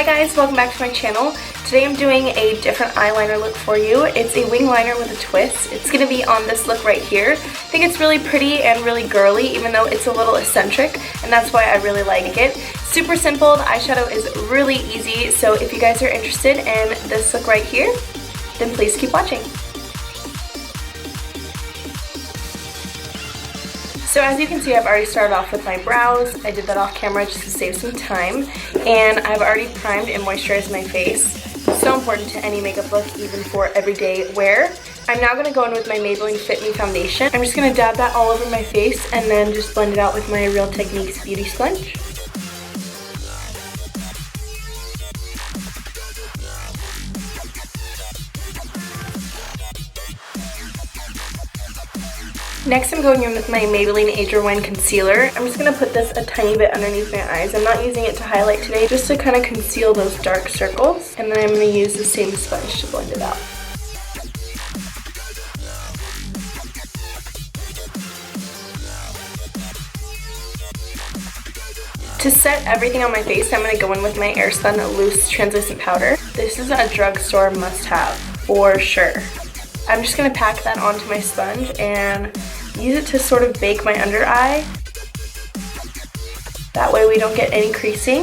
Hi guys, welcome back to my channel. Today I'm doing a different eyeliner look for you. It's a wing liner with a twist. It's going to be on this look right here. I think it's really pretty and really girly, even though it's a little eccentric, and that's why I really like it. Super simple. The eyeshadow is really easy, so if you guys are interested in this look right here, then please keep watching. So as you can see, I've already started off with my brows. I did that off camera just to save some time. And I've already primed and moisturized my face. So important to any makeup look, even for everyday wear. I'm now going to go in with my Maybelline Fit Me foundation. I'm just going to dab that all over my face and then just blend it out with my Real Techniques beauty sponge. Next, I'm going in with my Maybelline Age Rewind Concealer. I'm just going to put this a tiny bit underneath my eyes. I'm not using it to highlight today, just to kind of conceal those dark circles. And then I'm going to use the same sponge to blend it out. To set everything on my face, I'm going to go in with my airspun loose translucent powder. This is a drugstore must-have, for sure. I'm just going to pack that onto my sponge and use it to sort of bake my under eye. That way we don't get any creasing.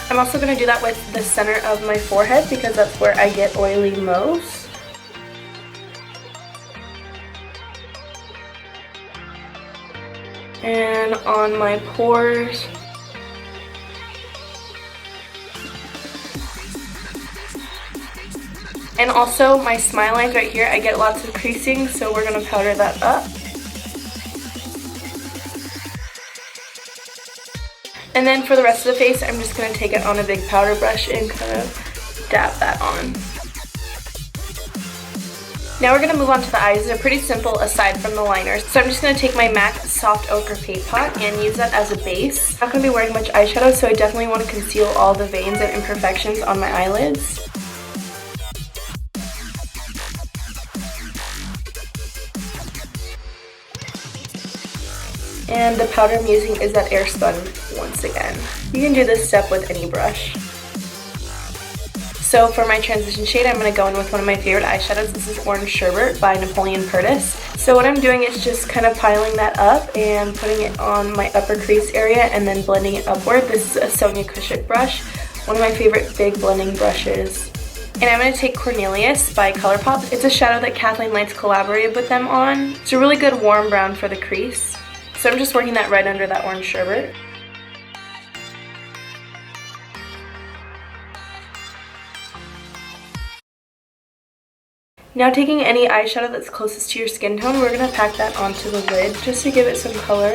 I'm also going to do that with the center of my forehead because that's where I get oily most. And on my pores. And also my smile lines right here, I get lots of creasing, so we're going to powder that up. And then for the rest of the face, I'm just going to take it on a big powder brush and kind of dab that on. Now we're going to move on to the eyes. They're pretty simple aside from the liner. So I'm just going to take my MAC Soft Ochre Paint Pot and use that as a base. I'm not going to be wearing much eyeshadow, so I definitely want to conceal all the veins and imperfections on my eyelids. And the powder I'm using is that airspun once again. You can do this step with any brush. So for my transition shade, I'm going to go in with one of my favorite eyeshadows. This is Orange Sherbert by Napoloeon Perdis. So what I'm doing is just kind of piling that up and putting it on my upper crease area and then blending it upward. This is a Sonia Kashuk brush, one of my favorite big blending brushes. And I'm going to take Cornelius by ColourPop. It's a shadow that Kathleen Lights collaborated with them on. It's a really good warm brown for the crease. So I'm just working that right under that Orange Sherbert. Now taking any eyeshadow that's closest to your skin tone, we're going to pack that onto the lid just to give it some color.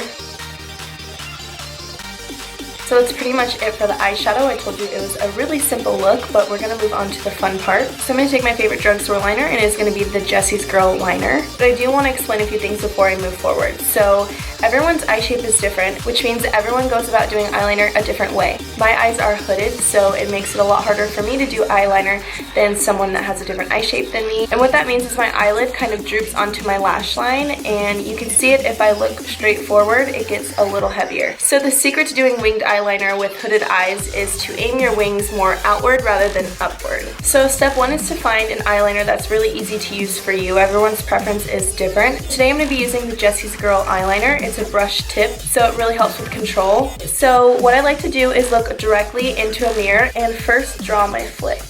So that's pretty much it for the eyeshadow. I told you it was a really simple look, but we're going to move on to the fun part. So I'm going to take my favorite drugstore liner, and it's going to be the Jessie's Girl liner. But I do want to explain a few things before I move forward. So everyone's eye shape is different, which means everyone goes about doing eyeliner a different way. My eyes are hooded, so it makes it a lot harder for me to do eyeliner than someone that has a different eye shape than me. And what that means is my eyelid kind of droops onto my lash line, and you can see it if I look straight forward, it gets a little heavier. So the secret to doing winged eyeliner with hooded eyes is to aim your wings more outward rather than upward. So step one is to find an eyeliner that's really easy to use for you. Everyone's preference is different. Today I'm going to be using the Jessie's Girl eyeliner. It's a brush tip, so it really helps with control. So what I like to do is look directly into a mirror and first draw my flick.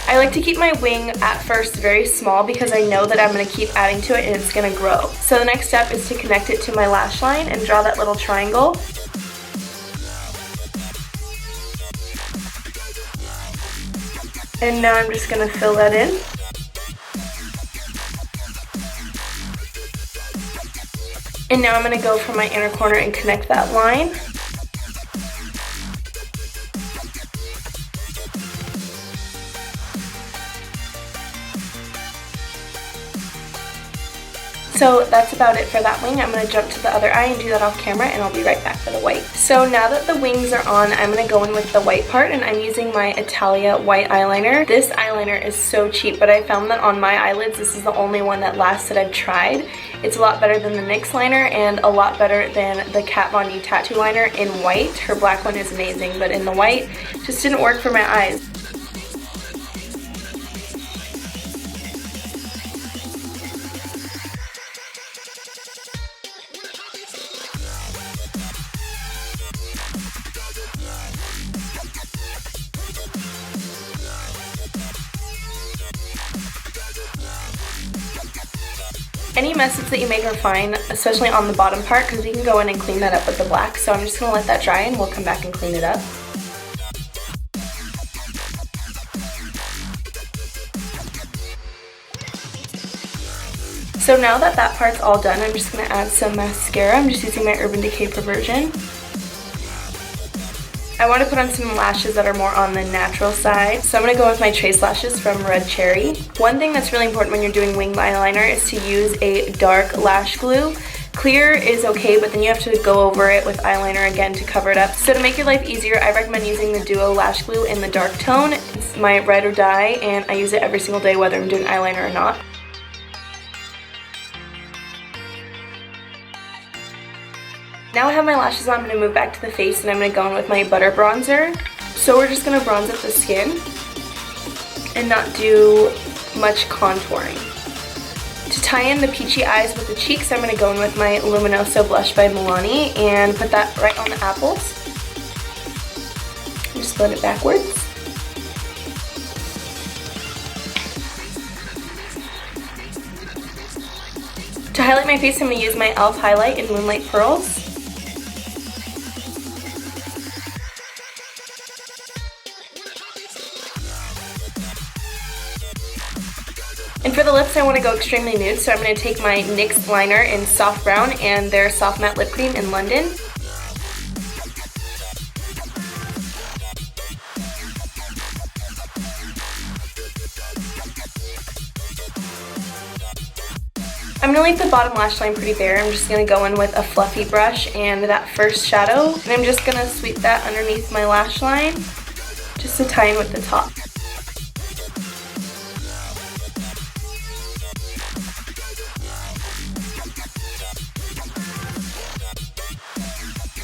I like to keep my wing at first very small because I know that I'm going to keep adding to it and it's going to grow. So the next step is to connect it to my lash line and draw that little triangle. And now I'm just going to fill that in. And now I'm going to go for my inner corner and connect that line. So that's about it for that wing. I'm going to jump to the other eye and do that off camera, and I'll be right back for the white. So now that the wings are on, I'm going to go in with the white part, and I'm using my Italia white eyeliner. This eyeliner is so cheap, but I found that on my eyelids, this is the only one that lasts that I've tried. It's a lot better than the NYX liner and a lot better than the Kat Von D tattoo liner in white. Her black one is amazing, but in the white, just didn't work for my eyes. Any messes that you make are fine, especially on the bottom part, because you can go in and clean that up with the black. So I'm just going to let that dry and we'll come back and clean it up. So now that that part's all done, I'm just going to add some mascara. I'm just using my Urban Decay Perversion. I want to put on some lashes that are more on the natural side, so I'm going to go with my Trace lashes from Red Cherry. One thing that's really important when you're doing winged eyeliner is to use a dark lash glue. Clear is okay, but then you have to go over it with eyeliner again to cover it up. So to make your life easier, I recommend using the Duo lash glue in the dark tone. It's my ride or die, and I use it every single day whether I'm doing eyeliner or not. Now I have my lashes on, I'm going to move back to the face, and I'm going to go in with my butter bronzer. So we're just going to bronze up the skin and not do much contouring. To tie in the peachy eyes with the cheeks, I'm going to go in with my Luminoso blush by Milani and put that right on the apples. Just blend it backwards. To highlight my face, I'm going to use my e.l.f. highlight in Moonlight Pearls. And for the lips, I want to go extremely nude, so I'm going to take my NYX liner in Soft Brown and their Soft Matte Lip Cream in London. I'm going to leave the bottom lash line pretty bare. I'm just going to go in with a fluffy brush and that first shadow. And I'm just going to sweep that underneath my lash line just to tie in with the top.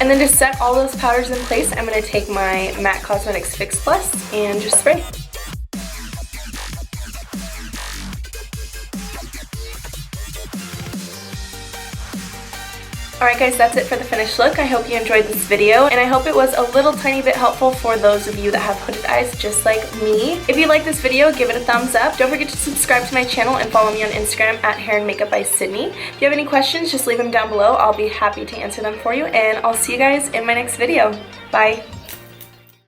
And then to set all those powders in place, I'm going to take my MAC Cosmetics Fix Plus and just spray. Alright guys, that's it for the finished look. I hope you enjoyed this video, and I hope it was a little tiny bit helpful for those of you that have hooded eyes just like me. If you like this video, give it a thumbs up. Don't forget to subscribe to my channel and follow me on Instagram at Hair and Makeup by Sydney. If you have any questions, just leave them down below. I'll be happy to answer them for you, and I'll see you guys in my next video. Bye!